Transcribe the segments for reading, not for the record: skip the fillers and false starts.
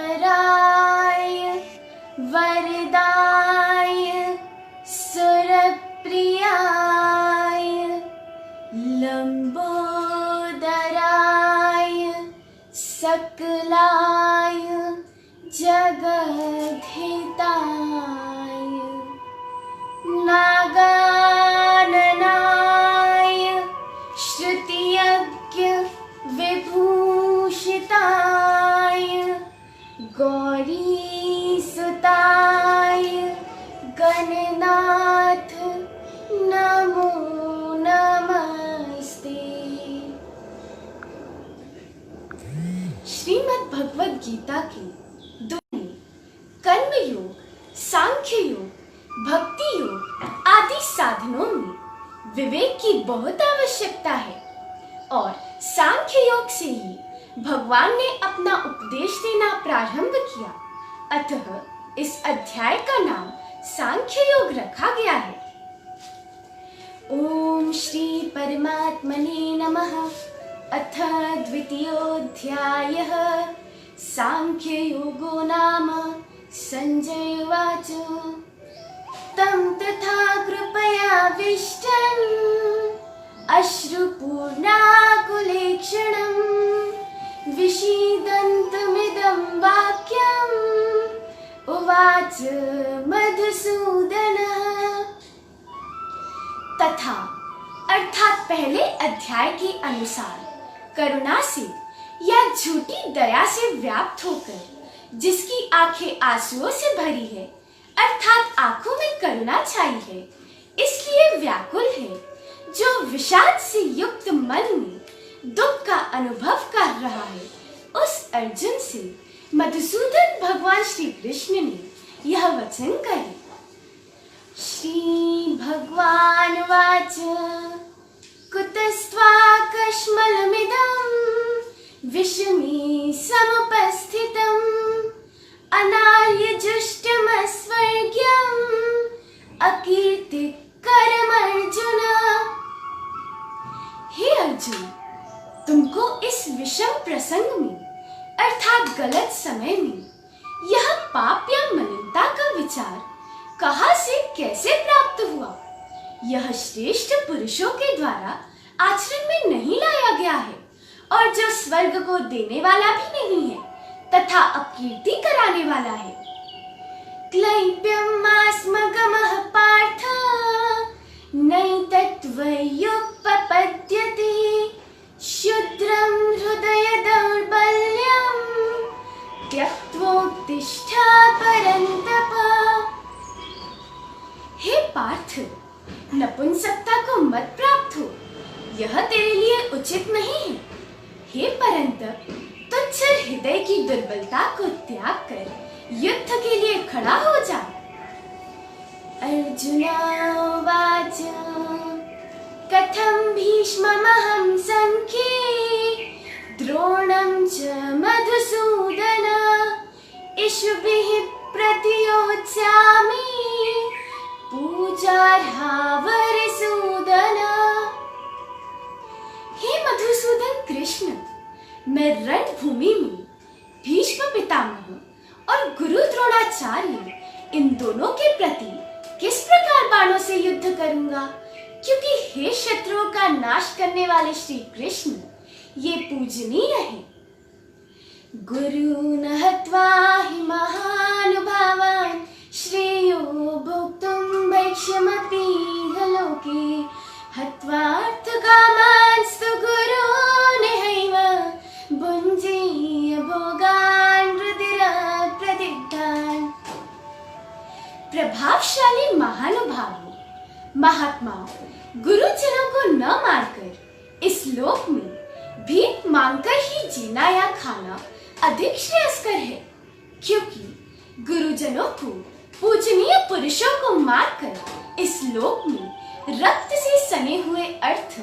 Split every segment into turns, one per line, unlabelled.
विघ्नेश्वराय वरदाय सुरप्रियाय लंबोदराय सकलाय जगद्धिताय नागाननाय श्रुतियज्ञ विभूषिताय गौरीसुताय गणनाथ नमो नमस्ते। श्रीमद् भगवद गीता की कर्म योग, सांख्य योग, भक्ति योग आदि साधनों में विवेक की बहुत आवश्यकता है और सांख्य योग से ही भगवान ने अपना उपदेश देना प्रारंभ किया। अतः इस अध्याय का नाम सांख्य योग रखा गया है। ओम श्री परमात्मने नमः। अथ द्वितीयोऽध्यायः सांख्य योगो नाम। संजय उवाच तं तथा कृपयाविष्टम् अश्रुपूर्णाकुलेक्षणं विषीदन्तमिदं वाक्यम् उवाच मधुसूदनः। तथा अर्थात पहले अध्याय के अनुसार करुणा से या झूठी दया से व्याप्त होकर जिसकी आंखें आंसुओं से भरी है, अर्थात आंखों में करुणा छाई है, इसलिए व्याकुल है, जो विषाद से युक्त मन में दुख का अनुभव कर रहा है, उस अर्जुन से मधुसूदन भगवान श्री कृष्ण ने यह वचन कहे। श्री भगवान वाच कुतस्त्वाकश्मलमिदं विषमे समुपस्थितम् अनार्यजुष्टमस्वर्ग्यम् अकीर्तिकरमर्जुन। हे अर्जुन, तुमको इस विषम प्रसंग में अर्थात गलत समय में यह पाप या मलिनता का विचार कहाँ से कैसे प्राप्त हुआ? यह श्रेष्ठ पुरुषों के द्वारा आचरण में नहीं लाया गया है और जो स्वर्ग को देने वाला भी नहीं है तथा अपकीर्ति कराने वाला है। क्लैप्यमास्मगमः पार्थ नैतत्त्वयुपपद्यते शुद्रं हृदय दौर्बल्यं त्यक्त्वोत्तिष्ठ परन्तप। हे पार्थ, नपुंसकता को मत प्राप्त हो, यह तेरे लिए उचित नहीं है। हे परंतप, तुच्छ हृदय की दुर्बलता को त्याग कर युद्ध के लिए खड़ा हो जा। अर्जुन उवाच कथं भीष्ममहं संख्ये द्रोणं च मधुसूदन इषुभिः प्रतियोत्स्यामि पूजार्हावरिसूदन। हे मधुसूदन कृष्ण, मैं रणभूमि में भीष्म पितामह और गुरु द्रोणाचार्य इन दोनों के प्रति किस प्रकार बाणों से युद्ध करूंगा, क्योंकि हे शत्रुओं का नाश करने वाले श्री कृष्ण ये पूजनीय है। गुरून् हत्वा हि महानुभावान् श्रेयो भोक्तुं वैक्ष्यमपीह लोके हत्वार्थकामांस्तु गुरूनेहैव भुञ्जीय भोगान् रुधिरप्रदिग्धान्। प्रभावशाली महानुभावों, महात्माओं गुरुजनों को न मारकर इस लोक में भीख मांगकर ही जीना या खाना अधिक श्रेयस्कर है, क्योंकि गुरुजनों को पूजनीय पुरुषों को मारकर इस लोक में रक्त से सने हुए अर्थ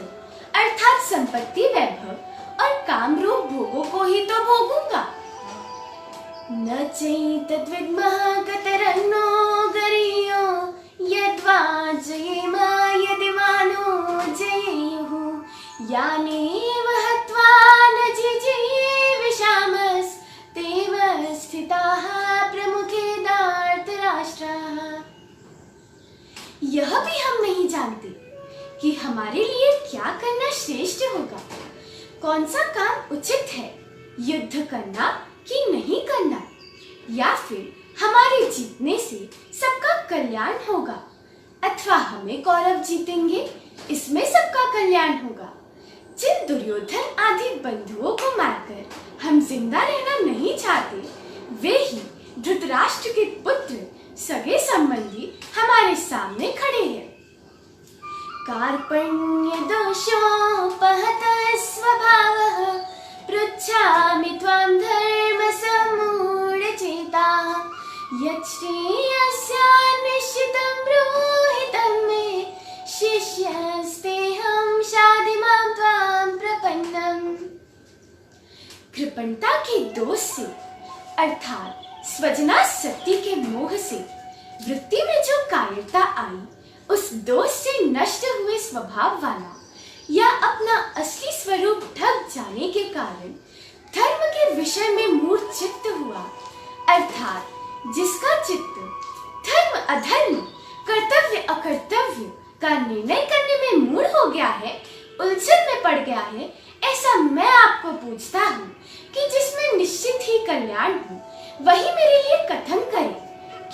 अर्थात संपत्ति, वैभव और कामरूप भोगों को ही तो भोगूंगा। न चैतद्विद्मः कतरन्नो गरीयो यद्वा जयेम यदि वानो जयेयुः यानेव हत्वा न जिजीये विशामस्तेव स्थिताः प्रमुखे धार्तराष्ट्राः। यह भी हम नहीं जानते कि हमारे लिए क्या करना श्रेष्ठ होगा, कौन सा काम उचित है, युद्ध करना कि नहीं करना, या फिर हमारे जीतने से सबका कल्याण होगा अथवा हमें कौरव जीतेंगे इसमें सबका कल्याण होगा। जिन दुर्योधन आदि बंधुओं को मारकर हम जिंदा रहना नहीं चाहते, वे ही धृतराष्ट्र के पुत्र सगे संबंधी हमारे सामने खड़े हैं। कार्पण्य दोषोपहत स्वभावः पृच्छामि त्वां धर्म सम्मूढचेताः यच्छ्रेयस्यान् निश्चितं ब्रूहि तन्मे शिष्यस्तेऽहं शाधि मां त्वां प्रपन्नम्। कृपणता के दोष से अर्थात स्वजनासक्ति के मोह से वृत्ति में जो कायरता आई, उस दोष से नष्ट हुए स्वभाव वाला या अपना असली स्वरूप ढक जाने के कारण धर्म के विषय में मूढ़ चित्त हुआ, अर्थात जिसका चित्त धर्म अधर्म, कर्तव्य अकर्तव्य का निर्णय करने में मूढ़ हो गया है, उलझन में पड़ गया है, ऐसा मैं आपको पूछता हूँ कि जिसमें निश्चित ही कल्याण हो वही मेरे लिए कथन करे,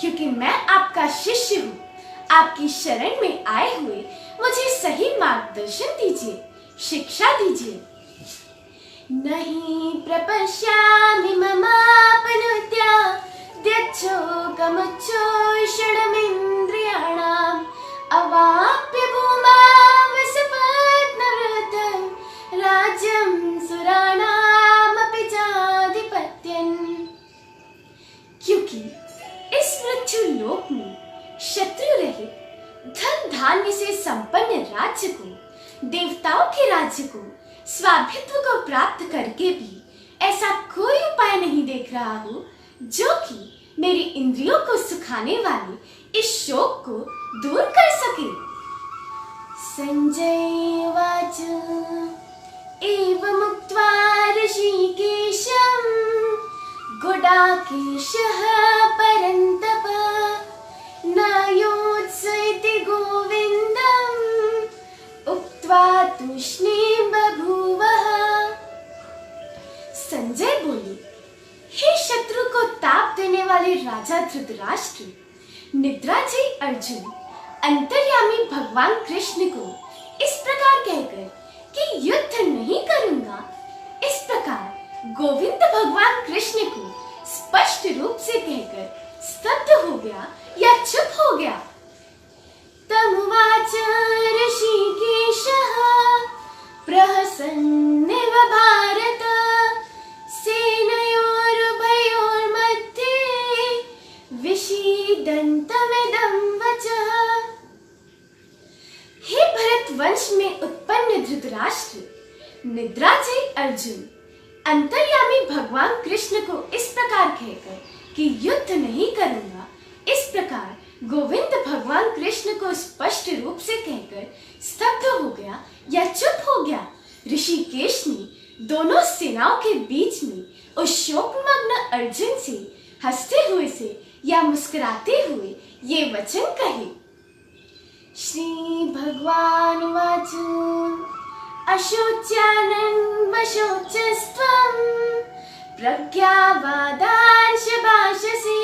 क्योंकि मैं आपका शिष्य हूँ। आपकी शरण में आए हुए मुझे सही मार्गदर्शन दीजिए, शिक्षा दीजिए। नहीं प्रपश्यामि ममापनुद्या द्यच्छोकमुच्छोषणमिन्द्रियाणाम् अवाप्य भूमां वसपत्नवृतं राज्यं सुराणामपि चाधिपत्यम्। क्योंकि इस मृत्यु लोक में शत्रु रहित धन धान्य से संपन्न राज्य को, देवताओं के राज्य को, स्वाभित्व को प्राप्त करके भी ऐसा कोई उपाय नहीं देख रहा हूँ जो कि मेरी इंद्रियों को सुखाने वाले इस शोक को दूर कर सके। संजय उवाच एवमुक्त्वा ऋषिकेशं गुडाकेशः परन्तप न योत्स इति गोविन्दम् उक्त्वा तूष्णीं बभूवः। संजय बोले, हे शत्रु को ताप देने वाले राजा धृतराष्ट्र, निद्राजयी अर्जुन अंतर्यामी भगवान कृष्ण को इस प्रकार कहकर कि युद्ध नहीं करूंगा, इस प्रकार गोविंद भगवान कृष्ण को स्पष्ट रूप से कहकर स्तब्ध हो गया या चुप हो गया। तमुवाच ऋषिकेशः प्रहसन्निव भारत सेनयोरुभयोर्मध्ये विषीदन्तमिदं वचः। हे भरत वंश में उत्पन्न धृतराष्ट्र, निद्राजयी अर्जुन अंतर्यामी भगवान कृष्ण को इस प्रकार कहकर कि युद्ध नहीं करूंगा, इस प्रकार गोविंद भगवान कृष्ण को स्पष्ट रूप से कहकर स्तब्ध हो गया या चुप हो गया। ऋषिकेश ने दोनों सेनाओं के बीच में उस शोकमग्न अर्जुन से हंसते हुए से या मुस्कुराते हुए ये वचन कहे। श्री भगवान वाच अशोच्यानन् वशोचस्त्वं प्रज्ञावादांश भाषसे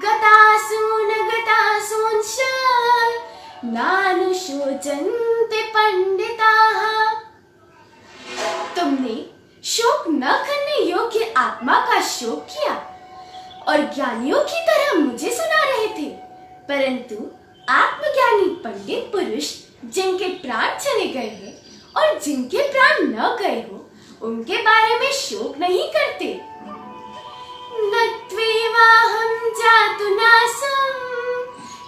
गतासून गतासूंश्च नानुशोचन्ते पंडिताः। तुमने शोक न करने योग्य आत्मा का शोक किया और ज्ञानियों की तरह मुझे सुना रहे थे, परंतु आत्मज्ञानी पंडित पुरुष जिनके प्राण चले गए हैं और जिनके प्राण न गए हो उनके बारे में शोक नहीं करते। न त्वेवाहं जातुनासं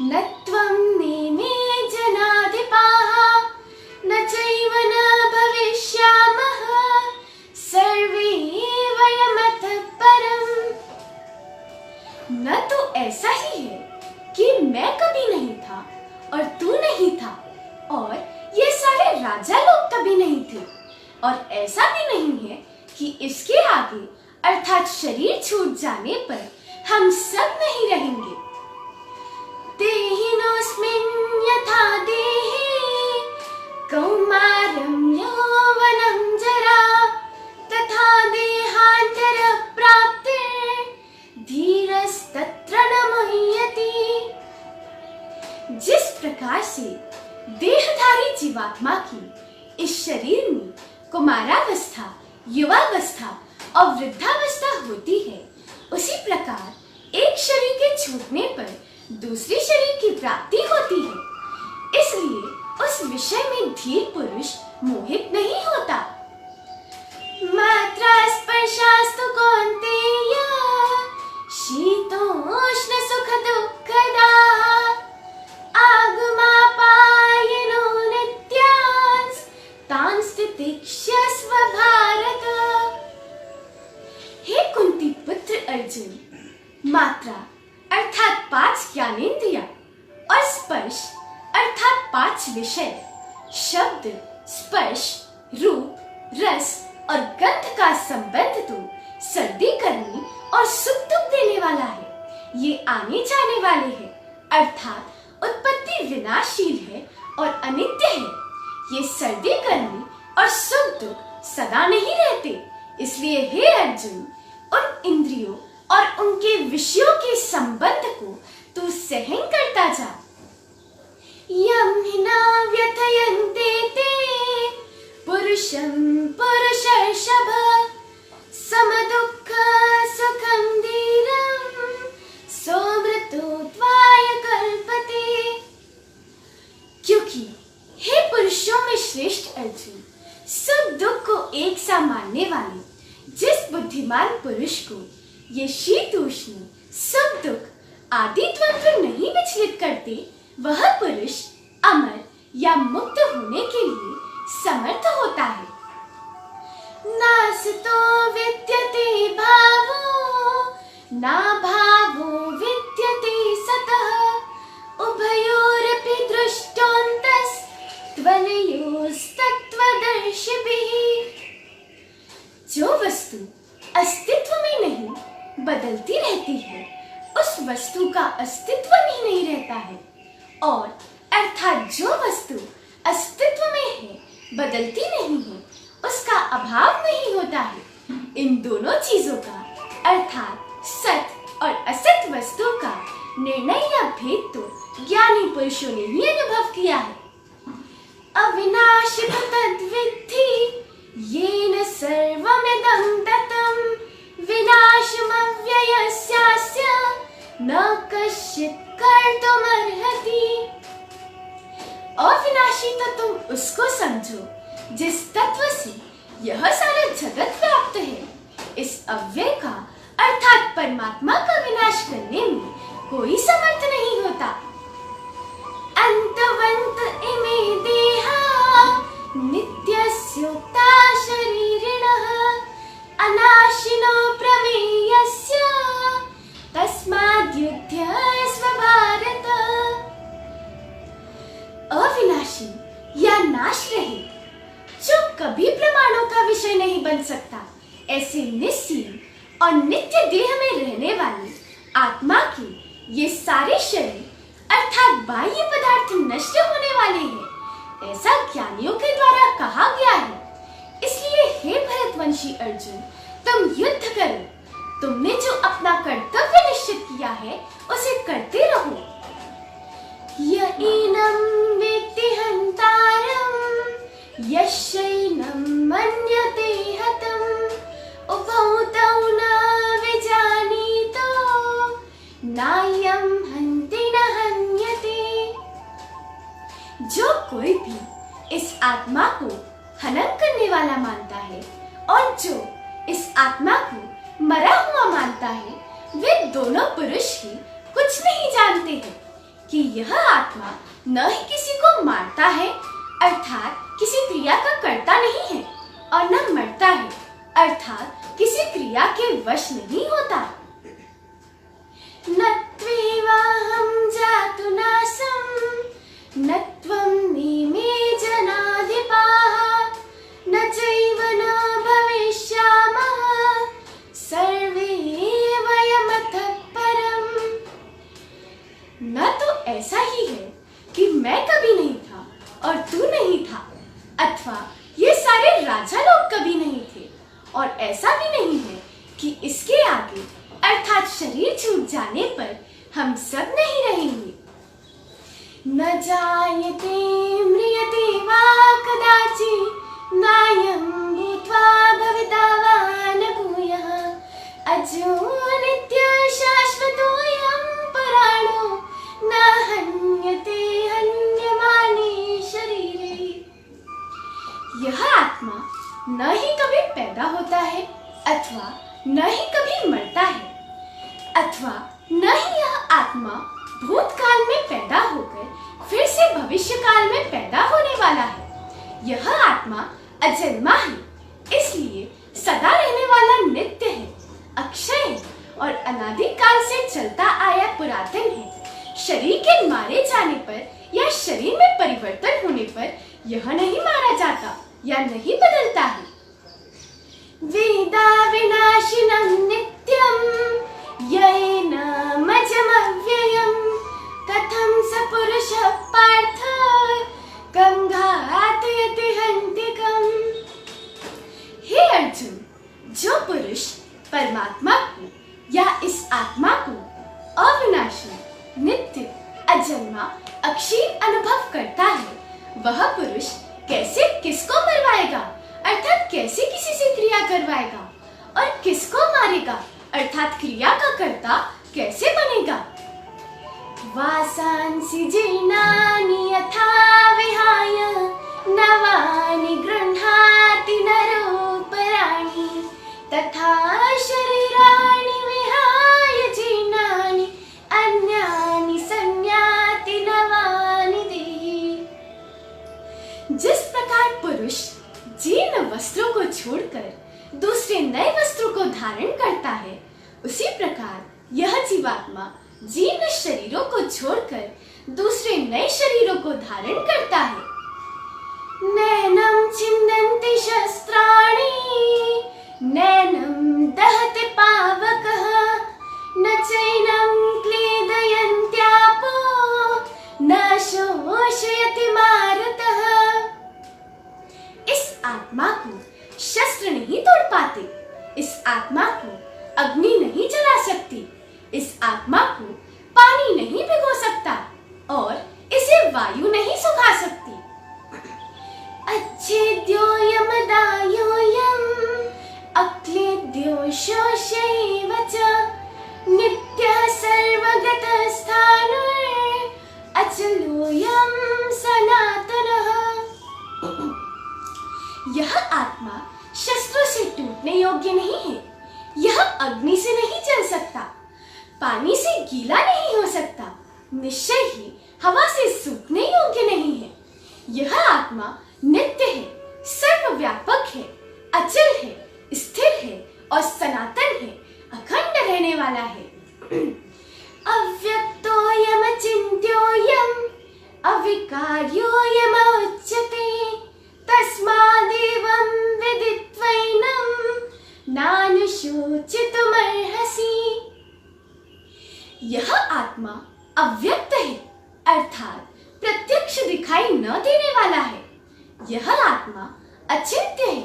न त्वं नेमे जनाधिपाः न चैव न भविष्यामः सर्वे वयमतः परम्। न तो ऐसा ही है कि मैं कभी नहीं था और तू नहीं था और ये सारे राजा लोग कभी नहीं थे, और ऐसा भी नहीं है कि इसके आगे अर्थात शरीर छूट जाने पर हम सब नहीं रहेंगे। देहिनोऽस्मिन् यथा देहे कौमारं यौवनं जरा तथा देहान्तर प्राप्तिर् धीरस्तत्र न मुह्यति। जिस प्रकार से देहधारी जीवात्मा की इस शरीर में कुमारावस्था, युवावस्था और वृद्धावस्था होती है, उसी प्रकार एक शरीर के छूटने पर दूसरे शरीर की प्राप्ति होती है। इसलिए उस विषय में धीर पुरुष मोहित नहीं होता। मात्रा स्पर्शास्तु कौन्तेय शीतोष्ण सुख दुःखदाः आगमापायनो नित्यान् तान् तितिक्षस्व भारत। हे कुंती पुत्र अर्जुन, मात्रा अर्थात 5 ज्ञानेंद्रिया और स्पर्श अर्थात 5 विषय, शब्द, स्पर्श, रूप, रस और गंध का संबंध तो सर्दी, गर्मी और सुख दुख देने वाला है। ये आने जाने वाले हैं अर्थात उत्पत्ति विनाशशील है और अनित्य है। ये सर्दी, गर्मी और सुख दुख सदा नहीं रहते। इसलिए हे अर्जुन, उन इंद्रियों और उनके विषयों के संबंध को तू सहन करता जा। यम हि न व्यथयन्ते ते पुरुषं पुरुषर्षभ समदुःख सुखं धीरं सोमृतोत्वाय कल्पते। क्योंकि हे पुरुषों में श्रेष्ठ अर्जुन, सुख दुख को एक सा मानने वाले जिस बुद्धिमान पुरुष को ये शीत उष्ण, सुख दुख आदि द्वंद्व नहीं विचलित करते, वह पुरुष अमर या मुक्त होने के लिए समर्थ होता है। नासतो विद्यते भावो ना भावो विद्यते सतः उभयोरपि दृष्टोऽन्तस् त्वनयोस्तत्त्वदर्शिभिः। जो वस्तु अस्तित्व में नहीं बदलती रहती है, उस वस्तु का अस्तित्व ही नहीं रहता है, और अर्थात जो वस्तु अस्तित्व में है बदलती नहीं है, उसका अभाव नहीं होता है। इन दोनों चीजों का अर्थात सत और असत वस्तु का निर्णय या भेद तो ज्ञानी पुरुषों ने ही अनुभव किया है। अविनाशी तद्विद्धि येन सर्वमिदं ततं विनाशमव्ययस्यास्य न कश्चित् कर्तुमर्हति। अविनाशी तो तुम उसको समझो जिस तत्व से यह सारा जगत व्याप्त है। इस अव्यय का अर्थात परमात्मा का विनाश करने में कोई समर्थ नहीं होता। अंतवंत इमे देहा नित्यस्योक्ता शरीरिणः अनाशिनो प्रमेयस्य तस्माद्युध्यस्व भारत। अविनाशी या नाश रहित, जो कभी प्रमाणों का विषय नहीं बन सकता, ऐसे निस्सीम और नित्य देह में रहने वाली आत्मा के ये सारे शरीर अर्थात बाह्य पदार्थ नष्ट होने वाले हैं, ऐसा ज्ञानियों के द्वारा कहा गया है। इसलिए हे भरतवंशी अर्जुन, तुम युद्ध करो। तुमने जो अपना कर्तव्य निश्चित किया है उसे करते रहो। यैनं वेत्ति हन्तारं यश्चैनं मन्यते हतम् उभौ तौ न विजानीतो नायं हन्ति न हन्यते। जो कोई भी आत्मा को हनन करने वाला मानता है और जो इस आत्मा को मरा हुआ मानता है, वे दोनों पुरुष ही कुछ नहीं जानते हैं कि यह आत्मा न ही किसी को मारता है अर्थात किसी क्रिया का कर्ता नहीं है और न मरता है अर्थात किसी क्रिया के वश नहीं होता। न त्वेवाहं जातु नासं न त्वं नीमे जनाधिपाः न चैव न भविष्यामः सर्वे वयमतः परम्। न तो ऐसा ही है कि मैं कभी नहीं था और तू नहीं था, अथवा ये सारे राजा लोग कभी नहीं थे, और ऐसा भी नहीं है कि इसके आगे अर्थात शरीर छूट जाने पर हम सब नहीं रहेंगे। न जायते म्रियते वा कदाचित् नायं भूत्वा भविता वा न भूयः अजो नित्यः शाश्वतोऽयं पुराणो न हन्यते हन्यमाने शरीरे। यह आत्मा न ही कभी पैदा होता है अथवा न ही कभी मरता है, अथवा न ही यह आत्मा भूतकाल में पैदा होकर फिर से भविष्य काल में पैदा होने वाला है। यह आत्मा अजन्मा है, इसलिए सदा रहने वाला नित्य है, अक्षय है और अनादि काल से चलता आया पुरातन है। शरीर के मारे जाने पर या शरीर में परिवर्तन होने पर यह नहीं मारा जाता या नहीं बदलता है। वेदा विनाशिनं नित्यं येनमजमव्ययं कथं स पुरुषः पार्थ कं घातयति हन्तिकम्। हे अर्जुन, जो पुरुष परमात्मा को या इस आत्मा को अविनाशी, नित्य, अजन्मा, अक्षीण अनुभव करता है, वह पुरुष कैसे किसको मरवाएगा अर्थात कैसे किसी से क्रिया करवाएगा और किसको मारेगा अर्थात क्रिया का कर्ता कैसे बनेगा। वासांसि जीर्णानि यथा विहाय नवानि गृह्णाति नरोपराणि तथा शरीराणि विहाय जीर्णानि अन्यानि संयाति नवानि देहि। जिस प्रकार पुरुष जीर्ण वस्त्रों को छोड़कर दूसरे नए वस्त्रों को धारण करता है, उसी प्रकार यह जीवात्मा जीर्ण शरीरों को छोड़कर दूसरे नए शरीरों को धारण करता है। नैनं छिन्दन्ति शस्त्राणि नैनं दहति पावकः न चैनं क्लेदयन्त्यापो न शोषयति मारुतः। इस आत्मा को शस्त्र नहीं तोड़ पाते, इस आत्मा को अग्नि नहीं जला सकती, इस आत्मा को पानी नहीं भिगो सकता और इसे वायु नहीं सुखा सकती। अच्छेद्योऽयं दायोऽयं अक्लेद्यो शोष्यैव च नित्यः सर्वगतस्थाणुर् अचलोऽयं सनातनः। यह आत्मा शस्त्रों से टूटने योग्य नहीं है, यह अग्नि से नहीं जल सकता, पानी से गीला नहीं हो सकता, निश्चय ही हवा से सूखने योग्य नहीं है। यह आत्मा नित्य है, सर्वव्यापक है, अचल है, स्थिर है और सनातन है, अखंड रहने वाला है। अव्यक्तोऽयम् अचिन्त्योऽयम् अविकार्योऽयम् उच्यते तस्मादेवं विदित्वैनं नानुशोचितुमर्हसि। यह आत्मा अव्यक्त है अर्थात प्रत्यक्ष दिखाई न देने वाला है। यह आत्मा अचिंत्य है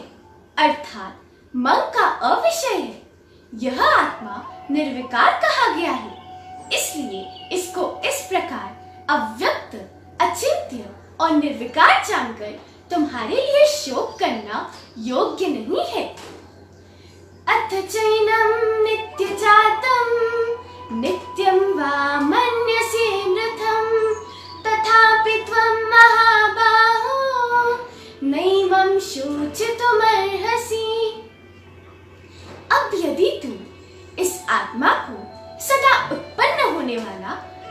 अर्थात मन का अविषय है। यह आत्मा निर्विकार कहा गया है, इसलिए इसको इस प्रकार अव्यक्त, अचिंत्य और निर्विकार जानकर तुम्हारे लिए शोक करना योग्य नहीं है। अथ चैनं नित्यजातं नित्यं वा मन्यसे मृतं तथापि त्वं महाबाहो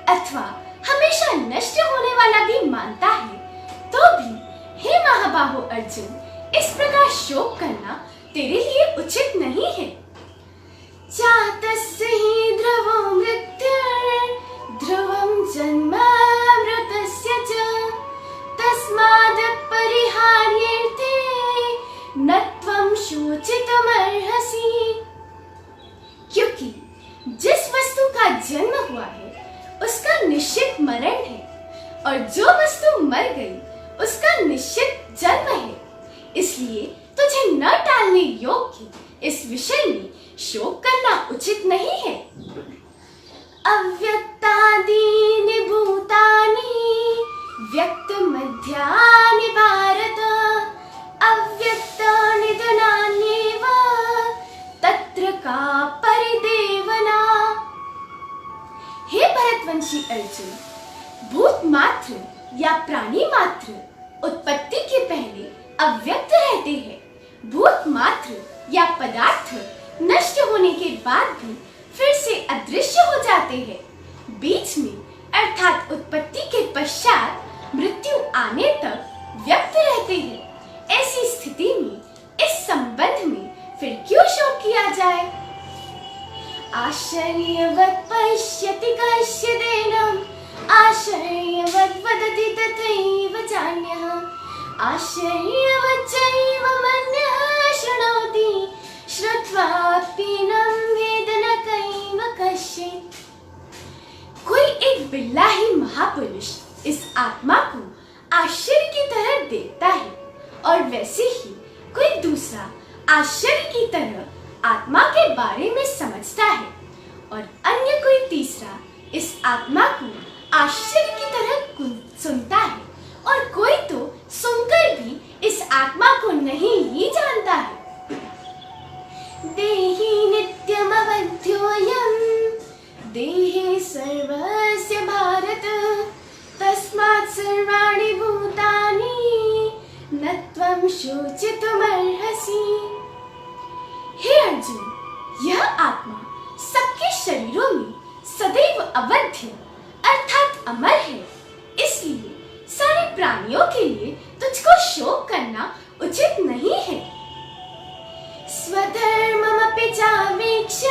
अथवा हमेशा नष्ट होने वाला भी मानता है, तो भी हे महाबाहो अर्जुन, इस प्रकार शोक करना तेरे लिए उचित नहीं है। जातस्य हि ध्रुवो मृत्युर्ध्रुवं जन्मामृतस्य च तस्माद् परिहार्येऽर्थे न त्वं शोचितुमर्हसि। क्योंकि जिस वस्तु का जन्म हुआ है उसका निश्चित मरण है, और जो वस्तु मर गई उसका निश्चित जन्म है। इसलिए तुझे न टालने योग्य इस विषय में शोक करना उचित नहीं है। अव्यक्तादीनि भूतानि व्यक्त मध्यानि भारत अव्यक्त निधनान्येव तत्र का परिदेवना। हे भरतवंशी अर्जुन, भूत मात्र या प्राणी मात्र उत्पत्ति के पहले अव्यक्त रहते हैं। भूत मात्र या पदार्थ नष्ट होने के बाद भी फिर से अदृश्य हो जाते हैं। बीच में अर्थात उत्पत्ति के पश्चात मृत्यु आने तक व्यक्त रहते हैं। ऐसी स्थिति में इस संबंध में फिर क्यों शोक किया जाए। आश्चर्यवत् पश्यति कश्चिदेनम् आश्चर्यवत् वदति तथैव चान्यः आश्चर्यवच्चैव मन्यः शृणोति श्रुत्वाप्येनं वेद न कैव कश्चित्। कोई एक बिल्ला ही महापुरुष इस आत्मा को आश्चर्य की तरह देखता है, और वैसे ही कोई दूसरा आश्चर्य की तरह आत्मा के बारे में समझता है, और अन्य कोई तीसरा इस आत्मा को आश्चर्य की तरह सुनता है, और कोई तो सुनकर भी इस आत्मा को नहीं ही जानता है। देहि नित्यमवध्योऽयं देहे सर्वस्य भारत तस्मात् सर्वाणि भूतानि न त्वं शोचितुमर्हसि। हे अर्जुन, यह आत्मा सबके शरीरों में सदैव अवध्य अर्थात अमर है, इसलिए सारे प्राणियों के लिए तुझको शोक करना उचित नहीं है। स्वधर्ममपि चावेक्ष्य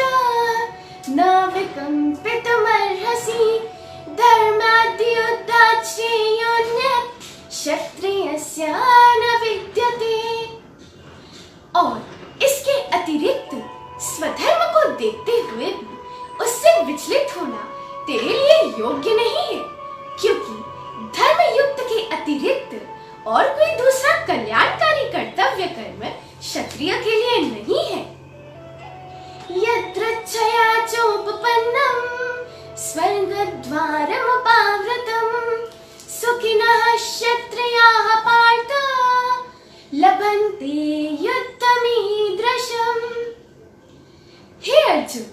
न विकम्पितुमर्हसि धर्माद्युद्धात् श्रेयोऽन्यत् क्षत्रियस्य न विद्यते। और इसके अतिरिक्त स्वधर्म को देखते हुए भी उससे विचलित होना तेरे लिए योग्य नहीं है, क्योंकि धर्म युक्त के अतिरिक्त और कोई दूसरा कल्याणकारी कर्तव्य कर्म क्षत्रिय के लिए नहीं है। यदृच्छया चोपपन्नं स्वर्गद्वारमुपावृतं सुखिनः क्षत्रियाः पार्थ लभन्ते युद्धमीदृशम्। हे अर्जुन,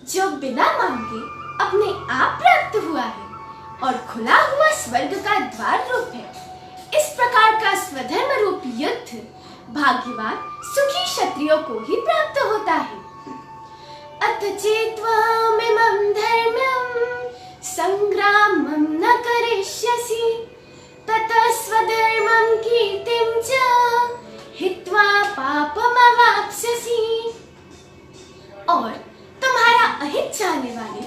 जो बिना मांगे अपने आप प्राप्त हुआ है और खुला हुआ स्वर्ग का द्वार रूप है, इस प्रकार का स्वधर्म रूप युद्ध भाग्यवान सुखी क्षत्रियों को ही प्राप्त होता है। अथ चेत्त्वमिमं धर्म्यं संग्रामं न करिष्यसि ततः स्वधर्मं कीर्तिं च हित्वा पापमवाप्स्यसि। और तुम्हारा अहित चाहने वाले,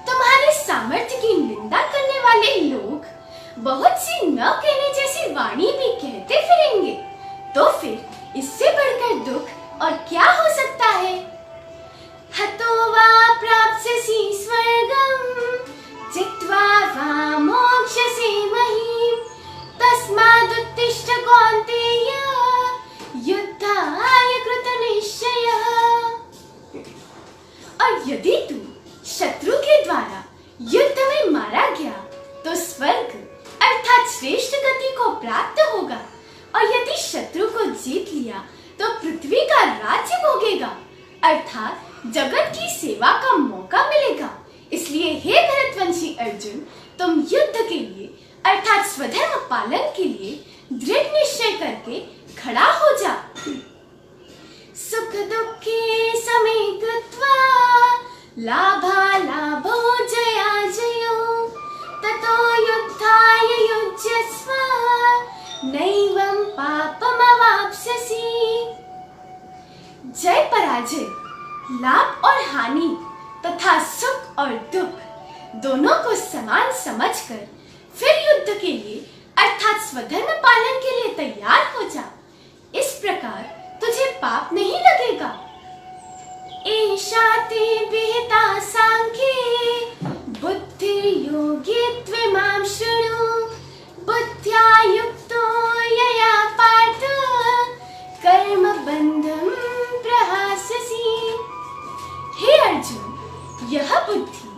तुम्हारे सामर्थ्य की निंदा करने वाले लोग बहुत सी न कहने जैसी वाणी भी कहते फिरेंगे, तो फिर इससे बढ़कर दुख और क्या हो सकता है। हतो वा प्राप्स्यसि स्वर्गं जित्वा वा मोक्ष्यसि महीम् तस्मादुत्तिष्ठ कौन्तेय युद्धाय कृतनिश्चयः। और यदि तू शत्रु के द्वारा युद्ध में मारा गया तो स्वर्ग अर्थात श्रेष्ठ गति को प्राप्त होगा, और यदि शत्रु को जीत लिया तो पृथ्वी का राज्य भोगेगा अर्थात जगत की सेवा का मौका मिलेगा। इसलिए हे भरतवंशी अर्जुन, तुम युद्ध के लिए अर्थात स्वधर्म पालन के लिए दृढ़ निश्चय करके खड़ा हो जा। सुख दुखे समे कृत्वा लाभालाभो जया जयो पराजय, लाभ और हानि तथा सुख और दुख दोनों को समान समझकर फिर युद्ध के लिए अर्थात स्वधर्म पालन के लिए तैयार हो जा। इस प्रकार तुझे पाप नहीं लगेगा। एषा ते विहिता सांख्ये बुद्धिर्योगित्वमां शृणु, बुद्ध्या युक्तो यया पार्थ कर्मबन्धं प्रहास्यसि। हे अर्जुन, यह बुद्धि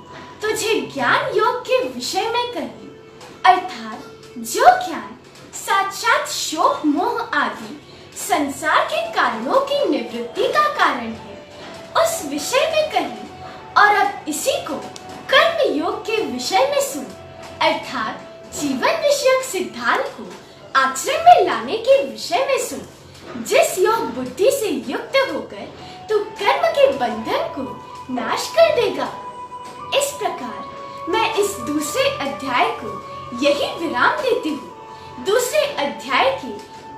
तुझे ज्ञान योग के विषय में कही, अर्थात जो ज्ञान साक्षात शोक मोह आदि संसार के कारणों की निवृत्ति का कारण है, उस विषय में कही। और अब इसी को कर्म योग के विषय में सुन, अर्थात जीवन विषयक सिद्धांत को आचरण में लाने के विषय में सुन। जिस योग बुद्धि से युक्त होकर तू कर्म के बंधन को नाश कर देगा। इस प्रकार मैं इस दूसरे अध्याय को यही विराम देती हूँ। दूसरे अध्याय के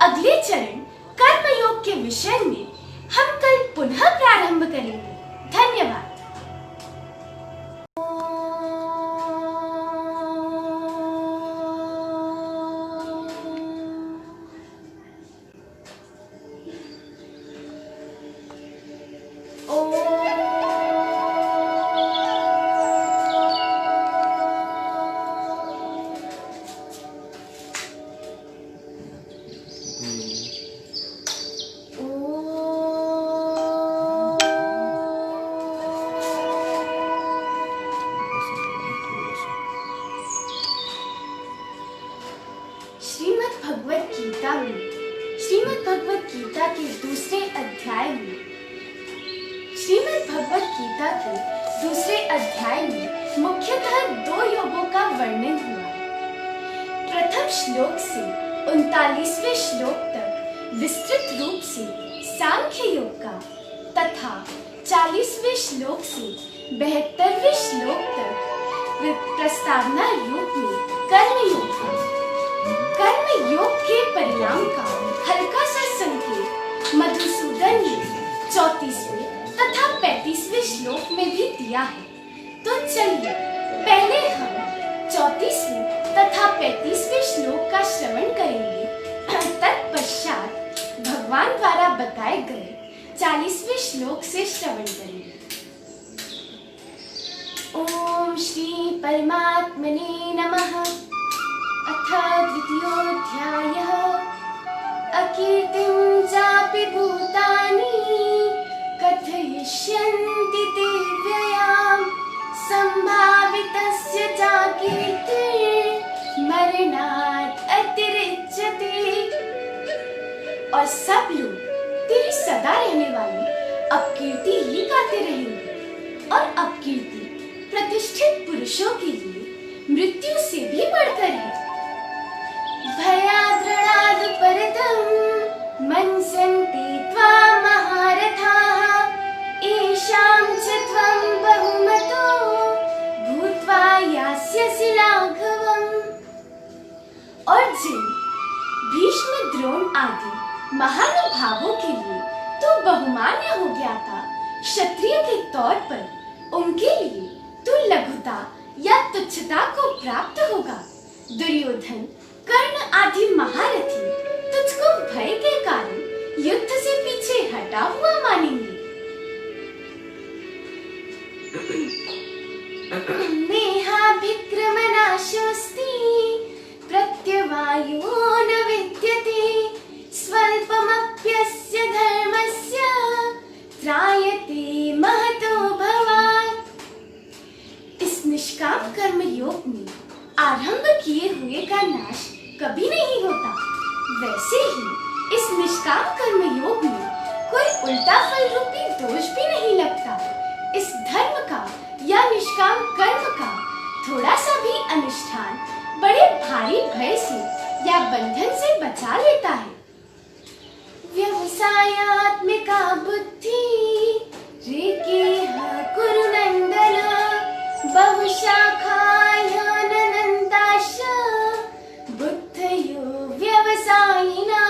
अगले चरण कर्म योग के विषय में हम कल पुनः प्रारंभ करेंगे। धन्यवाद। श्रीमद् भगवत गीता के दूसरे अध्याय में मुख्यतः दो योगों का वर्णन हुआ। प्रथम श्लोक से 39वें श्लोक तक विस्तृत रूप से सांख्य योग का तथा 40वें श्लोक से 72वें श्लोक तक प्रस्तावना रूप में कर्म योग का। कर्म योग के परिणाम का हल्का सा संकेत मधुसूदन ने 34वें तथा 35वें श्लोक में भी दिया है। तो चलिए पहले हम 34वें तथा 35वें श्लोक का श्रवण करेंगे। तत्पश्चात भगवान द्वारा बताए गए 40वें श्लोक से श्रवण करेंगे। ओम श्री परमात्मने नमः। अथ द्वितीयोऽध्यायः। अकीर्तिं चापि भूतानि कथयिष्यन्ति ते व्ययाम्, संभावितस्य चाकीर्तिर् मरणात् अतिरिच्यते। और सब लोग तेरी सदा रहने वाली अपकीर्ति ही गाते रहेंगे। और अपकीर्ति प्रतिष्ठित पुरुषों के लिए मृत्यु से भी बढ़कर है। भयाद्रणादु परतम मनसन्ते त्वां महारथाः, येषां च त्वं बहुमतो भूत्वा यास्यसि लाघवम्। और जिन भीष्म द्रोण आदि महानुभावों के लिए तू बहुमान्य हो गया था, क्षत्रिय के तौर पर उनके लिए तू लघुता या तुच्छता को प्राप्त होगा। दुर्योधन, कर्ण आदि महारथी तुझको भय के कारण युद्ध से पीछे हटा हुआ मानेंगे। नेहाभिक्रमनाशोऽस्ति प्रत्यवायो न विद्यते, स्वल्पमप्यस्य धर्मस्य त्रायते महतो भवात्। इस निष्काम कर्म योग में आरंभ किए हुए का नाश कभी नहीं होता। वैसे ही इस निष्काम कर्म योग में कोई उल्टा फल रूपी दोष भी नहीं लगता। इस धर्म का या निष्काम कर्म का थोड़ा सा भी अनुष्ठान बड़े भारी भय से या बंधन से बचा लेता है। व्यवसायात्मिका बुद्धि रेकेह कुरु नंदन, बहुशाखाय ननन्दाश बुद्धयो व्यवसायिना।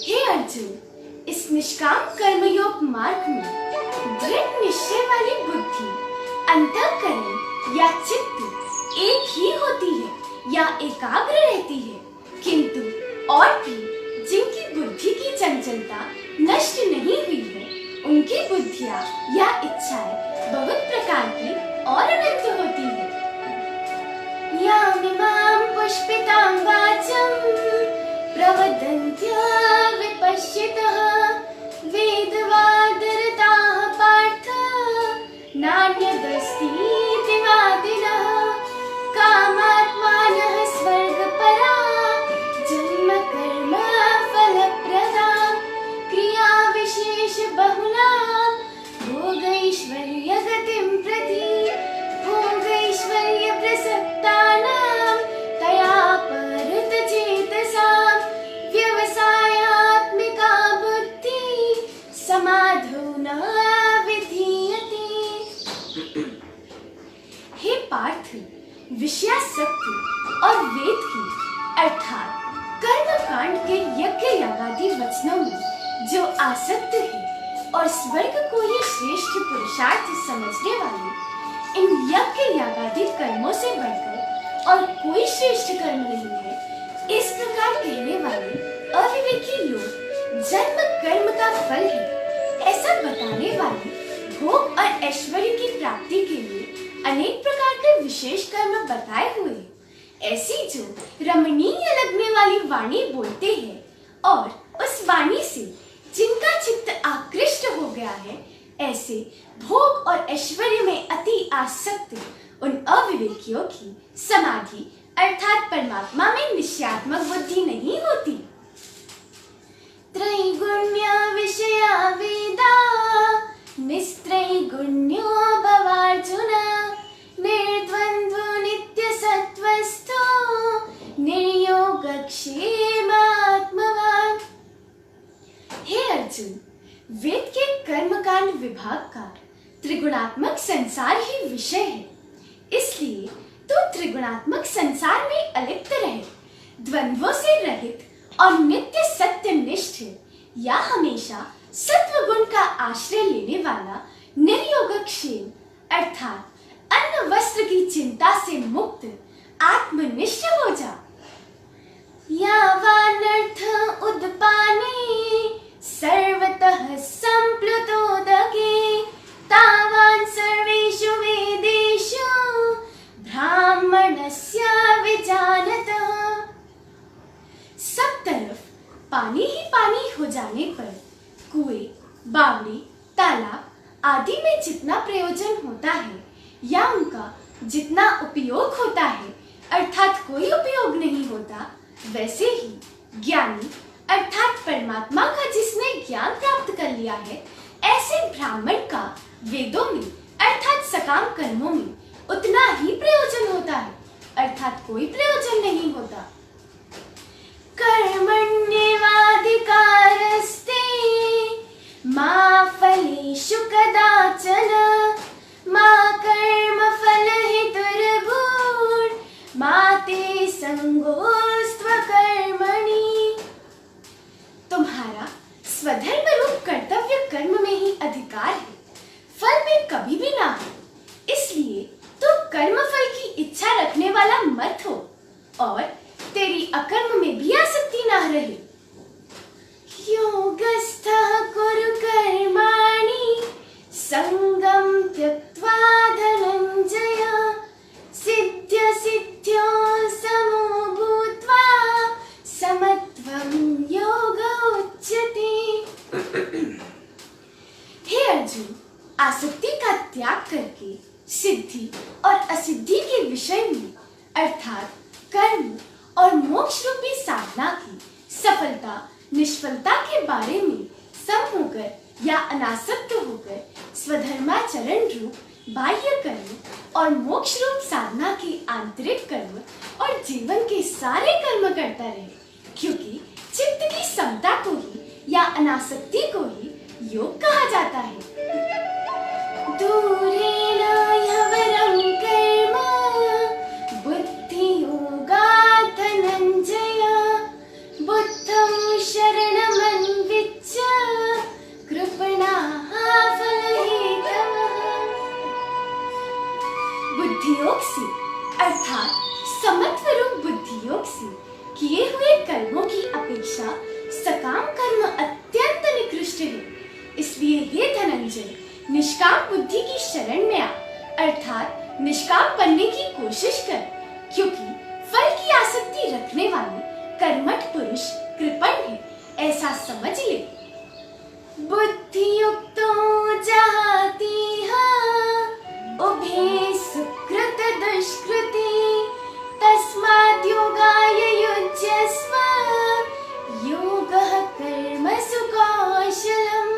हे अर्जुन, इस निष्काम कर्मयोग मार्ग में दृढ़ निश्चय वाली बुद्धि, अंतःकरण या चित्त एक ही होती है या एकाग्र रहती है, किंतु और भी जिनकी बुद्धि की चंचलता नष्ट नहीं हुई है, उनकी बुद्धियां या इच्छाएं बहुत प्रकार की और अनंत होती है। यामिमां पुष्पितां वाचं प्रवदन्त्या विपश्चितः वेदवादरताः पार्थ नान्यदस्तीति वादिनः कामात्मानः स्वर्गपरा जन्म कर्म फलप्रदा क्रिया विशेष बहुलां भोगैश्वर्यगतिं प्रति भोगैश्वर्य प्रसक्तानां तया परतचेतसां व्यवसायात्मिका बुद्धि समाधौ न विधीयते। हे पार्थ, विषयासक्ति और वेद की अर्थात कर्म कांड के यज्ञ यागादि वचनों में जो आसक्त है और स्वर्ग को ही श्रेष्ठ पुरुषार्थ समझने वाले, इन यज्ञ यागादि कर्मों से बढ़कर और कोई श्रेष्ठ कर्म नहीं है, इस प्रकार कहने वाले अविवेकी लोग जन्म कर्म का फल है ऐसा बताने वाले भोग और ऐश्वर्य की प्राप्ति के लिए अनेक प्रकार के विशेष कर्म बताए हुए, ऐसी जो रमणीय लगने वाली वाणी बोलते हैं और उस वाणी से जिनका चित्त आकृष्ट हो गया है, ऐसे भोग और ऐश्वर्य में अति आसक्त उन अविवेकियों की समाधि अर्थात परमात्मा में निश्चयात्मक बुद्धि नहीं होती। त्रैगुण्य विषया वेदा निस्त्रैगुण्यो भवार्जुन निर्द्वन्द्वो नित्य सत्वस्थो निर्योगक्षेम आत्मवान्। हे अर्जुन, वेद के कर्मकांड विभाग का त्रिगुणात्मक संसार ही विषय है, इसलिए तो त्रिगुणात्मक संसार में अलिप्त रहे, द्वंद्वों से रहित और नित्य सत्यनिष्ठ या हमेशा सत्व गुण का आश्रय लेने वाला निर्योगक्षेम अर्थात अन्न वस्त्र की चिंता से मुक्त आत्मनिष्ठ हो जा। यावानर्थ उद्पाने सर्वतः संप्लुतोदके तावान् सर्वेषु वेदेषु ब्राह्मणस्य विजानतः। सब तरफ पानी ही पानी हो जाने पर कुएं, बावड़ी, तालाब आदि में जितना प्रयोजन होता है या उनका जितना उपयोग होता है अर्थात कोई उपयोग नहीं होता, वैसे ही ज्ञानी अर्थात परमात्मा का जिसने ज्ञान प्राप्त कर लिया है, ऐसे ब्राह्मण का वेदों में अर्थात सकाम कर्मों में उतना ही प्रयोजन होता है अर्थात कोई प्रयोजन नहीं होता। कर्मण्येवाधिकारस्ते मा फलेषु कदाचन मा कर्मफलहेतुर्भूर् मा ते संगोऽस्त्वकर्मणि। तुम्हारा स्वधर्म रूप कर्तव्य कर्म में ही अधिकार है, फल में कभी भी ना हो, इसलिए तो कर्म फल की इच्छा रखने वाला मत हो और तेरी अकर्म में भी आसक्ति ना रहे। योगस्थः कुरु कर्माणि संगं त्यक्त्वा धनञ्जय सिद्ध्य सिद्ध्यो समो भूत्वा समत्वं योग उच्यते। हे अर्जुन, आसक्ति का त्याग करके सिद्धि और असिद्धि के विषय में अर्थात कर्म और मोक्ष रूपी साधना की सफलता निष्फलता के बारे में सम होकर या अनासक्त होकर स्वधर्माचरण रूप बाह्य कर्म और मोक्ष रूप साधना के आंतरिक कर्म और जीवन के सारे कर्म करता रहे, क्योंकि चित्त की समता को ही या अनासक्ति को ही योग कहा जाता है। दूरेण ह्यवरं कर्म बुद्धि योगात् धनञ्जय बुद्धं शरणमन्विच्य बुद्धि योग से अर्थात समत्व रूप बुद्धि योग से किए हुए कर्मों की अपेक्षा सकाम कर्म अत्यंत निकृष्ट है। इसलिए हे धनंजय, निष्काम बुद्धि की शरण में आ, अर्थात निष्काम बनने की कोशिश कर, क्योंकि फल की आसक्ति रखने वाले कर्मठ पुरुष कृपण है, ऐसा समझ ले। बुद्धि युक्तो जहाति उभे सुकृत दुष्कृति तस्माद् योगाय युज्यस्व योगः कर्मसु कौशलम्।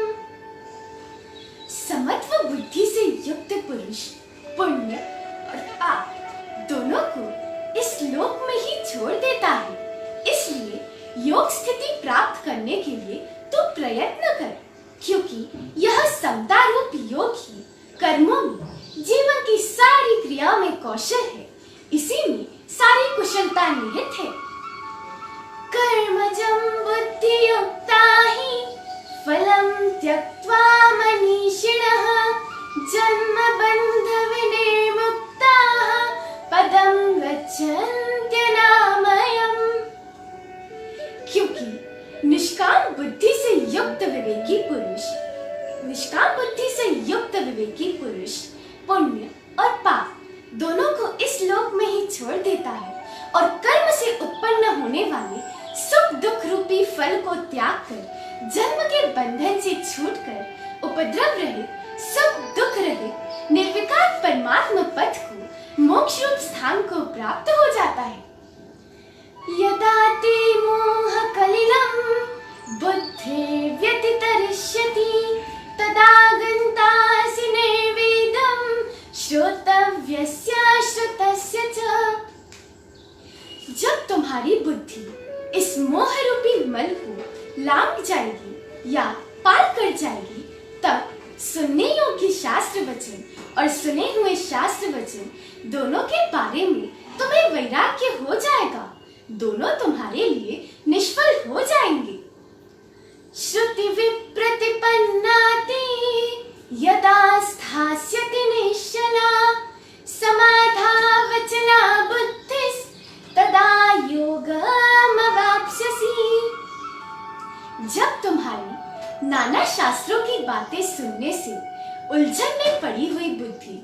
समत्व बुद्धि से युक्त पुरुष पुण्य और पाप दोनों को इस लोक में ही छोड़ देता है। इसलिए योग स्थिति प्राप्त करने के लिए तू प्रयत्न कर, क्योंकि यह समता रूप योग ही कर्मों में जीवन की सारी क्रियाओं में कौशल है। इसी में सारी कुशलता निहित है। कर्मजं बुद्धियुक्ता हि फलं त्यक्त्वा मनीषिणः जन्मबन्धविनिर्मुक्ताः पदं गच्छन्त्यनामयम्। क्योंकि निष्काम बुद्धि से युक्त विवेकी पुरुष पुण्य और पाप दोनों को इस लोक में ही छोड़ देता है और कर्म से उत्पन्न होने वाले सुख दुख रूपी फल को त्याग कर जन्म के बंधन से छूटकर उपद्रव रहित सुख दुख रहित निर्विकार परमात्मा पथ को मोक्ष रूप स्थान को प्राप्त हो जाता है। यदा ते मोह कलिलं बुद्धिर्व्यतितरिष्यति तदा गन्तासि निर्वेदं श्रोतव्यस्य श्रुतस्य च। जब तुम्हारी बुद्धि इस मोह रूपी मल को लांघ जाएगी या पार कर जाएगी, तब सुनने योग्य शास्त्र वचन और सुने हुए शास्त्र वचन दोनों के बारे में तुम्हें वैराग्य हो जाएगा। दोनों तुम्हारे लिए निष्फल हो जाएंगे। श्रुति विप्रतिपन्नाति यदा स्थास्यति निश्चला समाधावचला बुद्धिस् तदा योगमवाप्स्यसि। जब तुम्हारी नाना शास्त्रों की बातें सुनने से उलझन में पड़ी हुई बुद्धि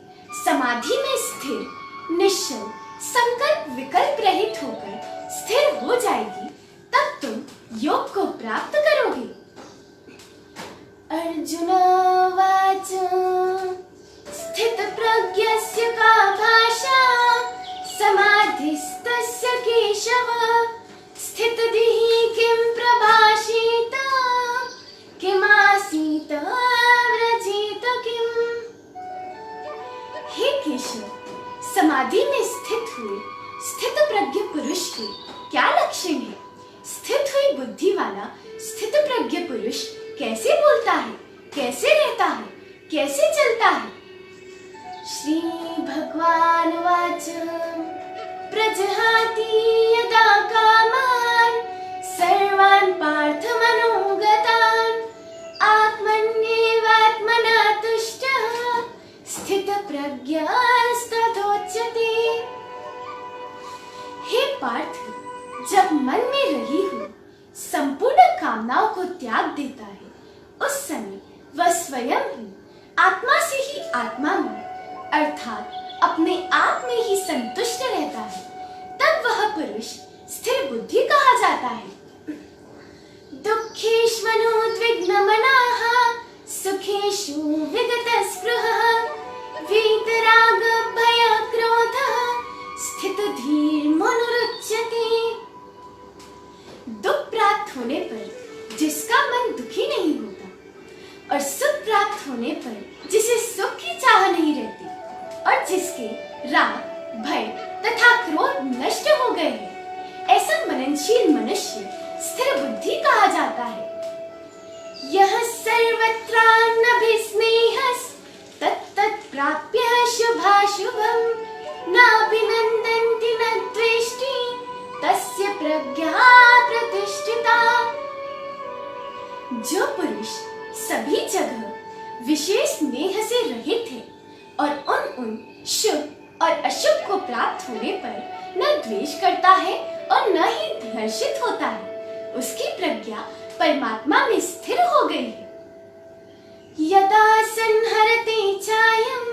समाधि में स्थिर निश्चल संकल्प विकल्प रहित होकर स्थिर हो जाएगी, तब तुम योग को प्राप्त करोगे। अर्जुन उवाच स्थित प्रज्ञस्य का भाषा समाधिस्तस्य केशव स्थितधिः किं प्रभाषेत किमासीत व्रजेत किम्। हे केशव, समाधि में स्थित हुए स्थित प्रज्ञ पुरुष के क्या लक्षण है? स्थित हुई बुद्धि वाला स्थित प्रज्ञ पुरुष कैसे बोलता है, कैसे रहता है, कैसे चलता है? श्री भगवान वाच प्रजहाति यदा कामान् सर्वान् पार्थ मनोगतान् आत्मन्येवात्मना तुष्टः स्थित प्रज्ञस्तथोच्यते। हे पार्थ, जब मन में रही हुई संपूर्ण कामनाओं को त्याग देता है, उस समय वह स्वयं ही आत्मा से ही आत्मा में अर्थात अपने आप में ही संतुष्ट रहता है। तब वह पुरुष स्थिर बुद्धि कहा जाता है। दुःखेष्वनुद्विग्नमनाः सुखेषु विगतस्पृहः वीतराग भय क्रोधः स्थितधीर्मनुरुच्यते। दुख प्राप्त होने पर जिसका मन दुखी नहीं होता और सुख प्राप्त होने पर जिसे सुख की चाह नहीं रहती और जिसके राग भय तथा क्रोध नष्ट हो गए हैं, ऐसा मननशील मनुष्य स्थिर बुद्धि कहा जाता है। यह सर्वत्रानभिस्नेहस् तत्तत् प्राप्य शुभाशुभम् नाभिनन्दन्ति न द्वेष्टि तस्य प्रज्ञा प्रतिष्ठिता। जो पुरुष सभी जगह विशेष स्नेह से रहित है और उन शुभ और अशुभ को प्राप्त होने पर न द्वेष करता है और न ही हर्षित होता है। उसकी प्रज्ञा परमात्मा में स्थिर हो गई है। यदा संहरते चायं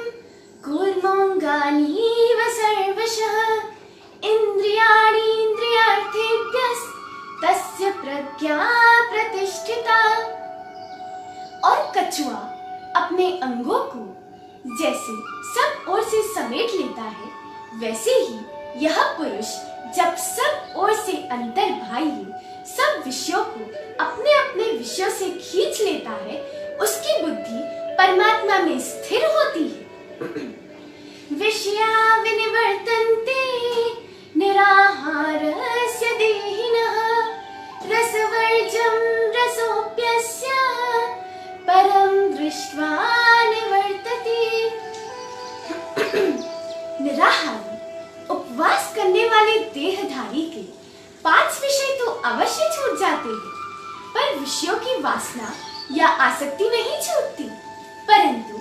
कूर्मोऽङ्गानीव सर्वशः इन्द्रियाणि इन्द्रियार्थेभ्यस्तस्य प्रज्ञा प्रतिष्ठिता। और कछुआ अपने अंगों को जैसे सब ओर से समेट लेता है, वैसे ही यह पुरुष जब सब ओर से अंतर्बाह्य सब विषयों को अपने अपने विषयों से खींच लेता है, उसकी बुद्धि परमात्मा में स्थिर होती है। विषया विनिवर्तन्ते निराहारस्य देहिनः रसवर्जं रसोऽप्यस्य परं दृष्ट्वा निवर्तते। निराहारी उपवास करने वाले देहधारी के 5 विषय तो अवश्य छूट जाते हैं, पर विषयों की वासना या आसक्ति नहीं छूटती। परंतु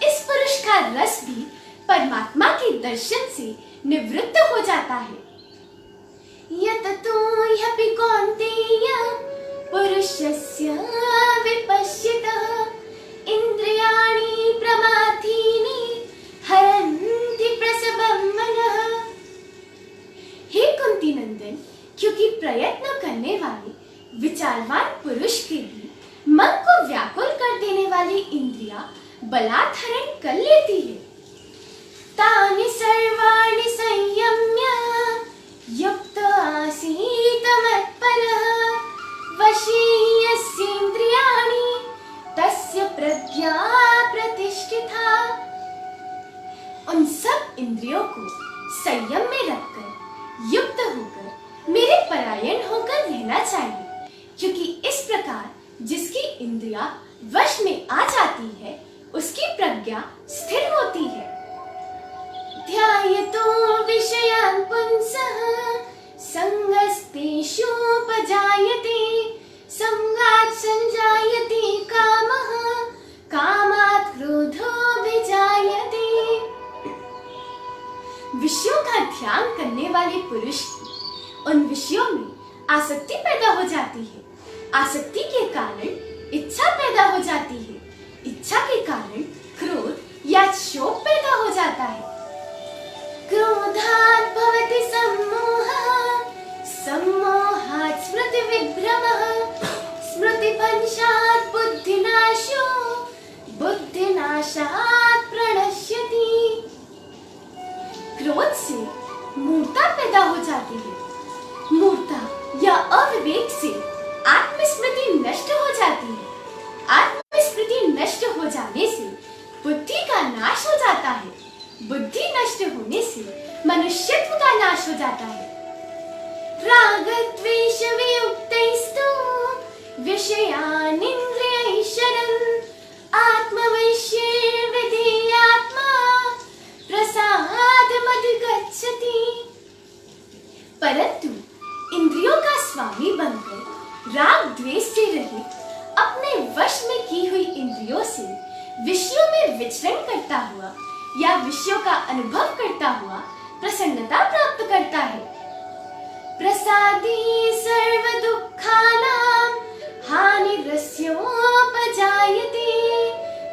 इस पुरुष का रस भी परमात्मा के दर्शन से निवृत्त हो जाता है। यततो ह्यपि कौन्तेय पुरुषस्य विपश्यतः इन्द्रियाणि प्रमाथीनि हरन्ति प्रसवं मनः। हे कुंती नंदन, क्योंकि प्रयत्न करने वाले विचारवान पुरुष के भी मन को व्याकुल कर देने वाली इंद्रियां बलात् हरण कर लेती है। तानि सर्वाणि संयम्य युक्त आसीत मत्परः वशी यस्येन्द्रियाणि तस्य प्रज्ञा प्रतिष्ठिता। उन सब इंद्रियों को संयम में रखकर युक्त होकर मेरे परायण होकर रहना चाहिए, क्योंकि इस प्रकार जिसकी इंद्रियां वश में आ जाती है, उसकी प्रज्ञा स्थिर होती है। ध्यायतो विषयान् पुंसः संगस्तेषूपजायते संगात् संजायते कामः कामात् क्रोधोऽभिजायते। विषयों का ध्यान करने वाले पुरुष की उन विषयों में आसक्ति पैदा हो जाती है। आसक्ति के कारण इच्छा पैदा हो जाती है। इच्छा के कारण क्रोध या शोक पैदा हो जाता है। क्रोधात् भवति सम्मोहः सम्मोहात् स्मृतिविभ्रमः स्मृतिभंशात् बुद्धिनाशो बुद्धिनाशात् प्रणश्यति। क्रोध से मूर्ता पैदा हो जाती है। मूर्ता या अविवेक से आत्मस्मृति नष्ट हो जाती है। आत्मस्मृति नष्ट हो जाने से बुद्धि का नाश हो जाता है। बुद्धि नष्ट होने से मनुष्यत्व का नाश हो जाता है। राग द्वेष वियुक्तैस्तु विषयानिन्द्रियैः शरन् आत्मवैश्यैर्विधेयात्मा प्रसादमधिगच्छति। परंतु इंद्रियों का स्वामी बनकर राग द्वेष से रहित अपने वश में की हुई इंद्रियों से विषयों में विचरण करता हुआ या विषयों का अनुभव करता हुआ प्रसन्नता प्राप्त करता है। प्रसादी सर्व दुःखानां हानिरस्योपजायते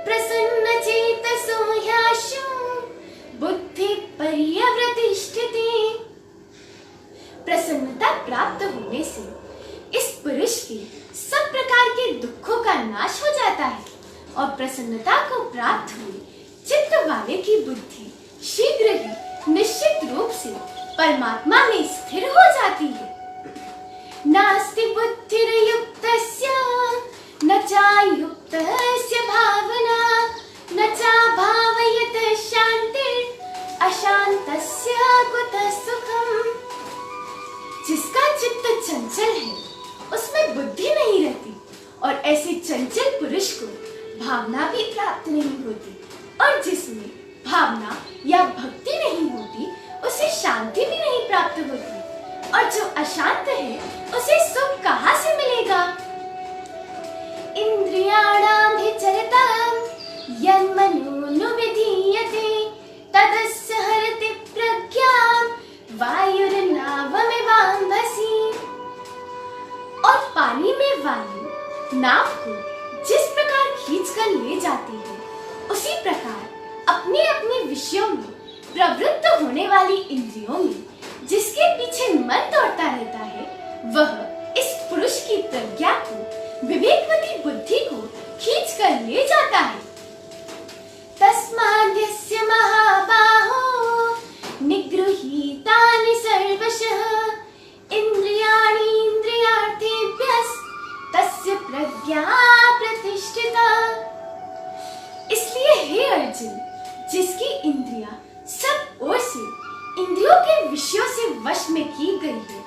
प्रसन्न चेतसो ह्याशु बुद्धि पर्यवतिष्ठति। प्रसन्नता प्राप्त होने से इस पुरुष के सब प्रकार के दुखों का नाश हो जाता है और प्रसन्नता को प्राप्त हुए चित्त वाले की बुद्धि शीघ्र ही निश्चित रूप से परमात्मा में स्थिर हो जाती है। नास्ति बुद्धिर्युक्तस्य न चायुक्तस्य भावना न चाभावयतः शान्तिर् अशान्तस्य कुतः सुखम्। जिसका चित्त चंचल है उसमें बुद्धि नहीं रहती और ऐसे चंचल पुरुष को भावना भी प्राप्त नहीं होती, और जिसमें भावना या भक्ति नहीं होती उसे शांति भी नहीं प्राप्त होती, और जो अशांत है उसे सुख कहाँ से मिलेगा। इंद्रियाणां हि चरतां यन्मनोनुविधीयते तदस्य हरति भाने वाली इंद्रियों में जिसके पीछे मन दौड़ता रहता है, वह इस पुरुष की प्रज्ञा को, विवेकवती बुद्धि को खींच कर ले जाता है। तस्माद्यस्य महाबाहो निगृहीतानि सर्वशः इंद्रियाणि इंद्रियार्थेभ्यः तस्य प्रज्ञा प्रतिष्ठिता। इसलिए हे अर्जुन, जिसकी इंद्रियां सब ओर से इंद्रियों के विषयों से वश में की गई है,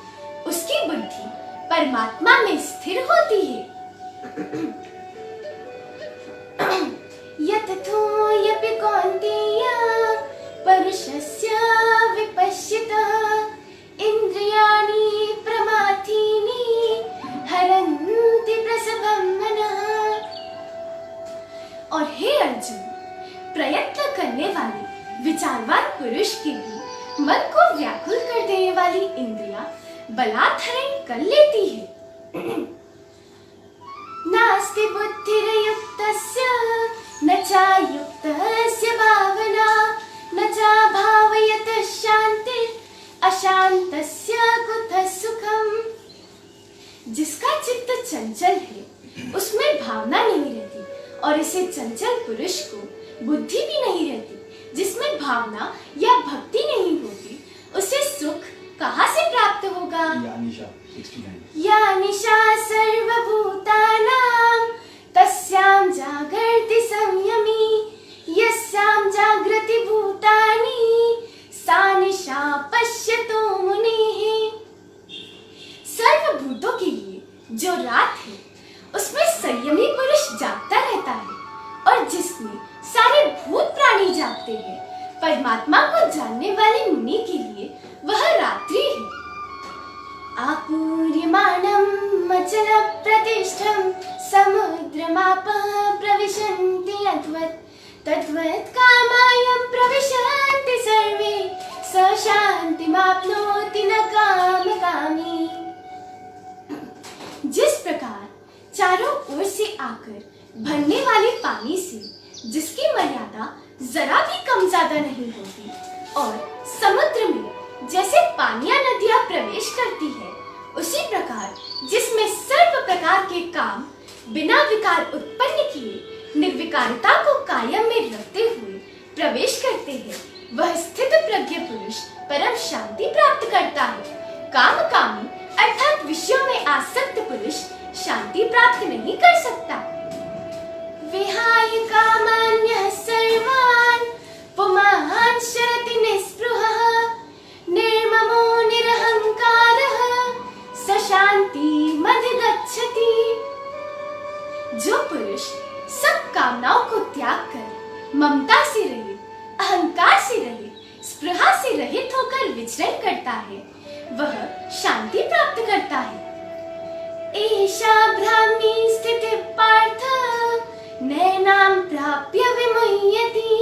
उसकी बुद्धि परमात्मा में स्थिर होती है। यतथो यपि कौन्तेय परुषस्य विपश्यतः इंद्रियाणि प्रमाथीनि हरन्ति प्रसभं मनः। और हे अर्जुन, प्रयत्न करने वाले विचारवान पुरुष के लिए मन को व्याकुल कर देने वाली इंद्रियां बलात्हरण कर लेती है। नास्ति बुद्धिर्युक्तस्य न चायुक्तस्य भावना न चा भावयतः शान्तिर् अशान्तस्य कुतः सुखम्। जिसका चित्त चंचल है, उसमें भावना नहीं रहती, और इसे चंचल पुरुष को बुद्धि भी नहीं रहती। जिसमें भावना या भक्ति नहीं होती, उसे सुख कहाँ से प्राप्त होगा? या निशा सर्वभूतानां तस्यां जागर्ति संयमी यस्यां जागृति भूतानि सा निशा पश्यतो मुनिः। सर्वभूतों के लिए जो रात है, उसमें संयमी पुरुष जागता रहता है, और जिसमें सारे भूत प्राणी जागते हैं, परमात्मा को जानने वाले मुनि के लिए वह रात्रि है। आपूर्यमाणम् अचल प्रतिष्ठं समुद्रमापः प्रविशन्ति अद्वत् तद्वत् कामायं प्रविशन्ति सर्वे स शान्तिमाप्नोति न कामकामी। जिस प्रकार चारों ओर से आकर भरने वाले पानी से जिसकी मर्यादा जरा भी कम ज्यादा नहीं होती, और समुद्र में जैसे पानियां नदियां प्रवेश करती है, उसी प्रकार जिसमें सर्व प्रकार के काम बिना विकार उत्पन्न किए निर्विकारता को कायम में रखते हुए प्रवेश करते हैं, वह स्थित प्रज्ञ पुरुष परम शांति प्राप्त करता है। कामकामी अर्थात विषयों में आसक्त पुरुष शांति प्राप्त नहीं कर सकता। विहाय कामान्यः सर्वान् पुमान् शरति निःस्पृहः निर्ममो निरहंकारः स शान्तिमधिगच्छति। जो पुरुष सब कामनाओं को त्याग कर ममता से रहित, अहंकार से रहित, स्पृहा से रहित होकर विचरण करता है, वह शांति प्राप्त करता है। एषा ब्राह्मी स्थितिः पार्थ नैनां प्राप्य विमुह्यति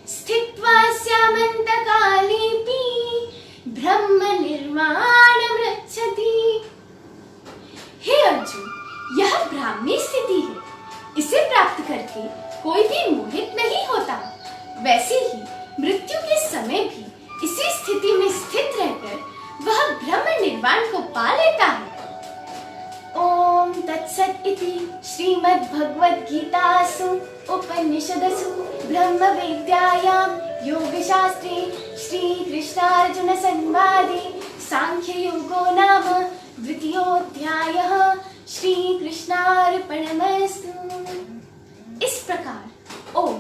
स्थित्वा स्यामन्तकालेऽपि ब्रह्म निर्वाणमृच्छति। हे अर्जुन, यह ब्राह्मी स्थिति है। इसे प्राप्त करके कोई भी मोहित नहीं होता। वैसे ही मृत्यु के समय भी इसी स्थिति में स्थित रहकर वह ब्रह्म निर्वाण को पा लेता है। ओम तत्सत् इति श्रीमद्भगवद्गीतासु उपनिषदसु ब्रह्मविद्यायां योगशास्त्रे श्रीकृष्णार्जुन संवादे सांख्ययोगो नाम द्वितीयोऽध्यायः। श्रीकृष्णार्पणमस्तु। इस प्रकार ओम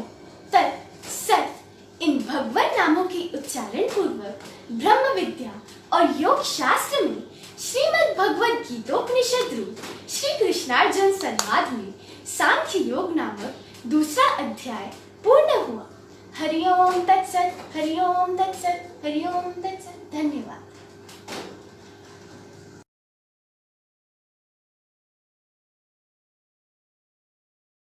तत् सत् इन भगवान नामों के उच्चारण पूर्वक ब्रह्म विद्या और योग शास्त्र में श्रीमद् भगवद गीतोपनिषद रूप श्री कृष्णार्जुन संवाद में सांख्य योग नामक दूसरा अध्याय पूर्ण हुआ। हरिओम तत्सत, हरिओम तत्सत, हरिओम तत्सत। धन्यवाद।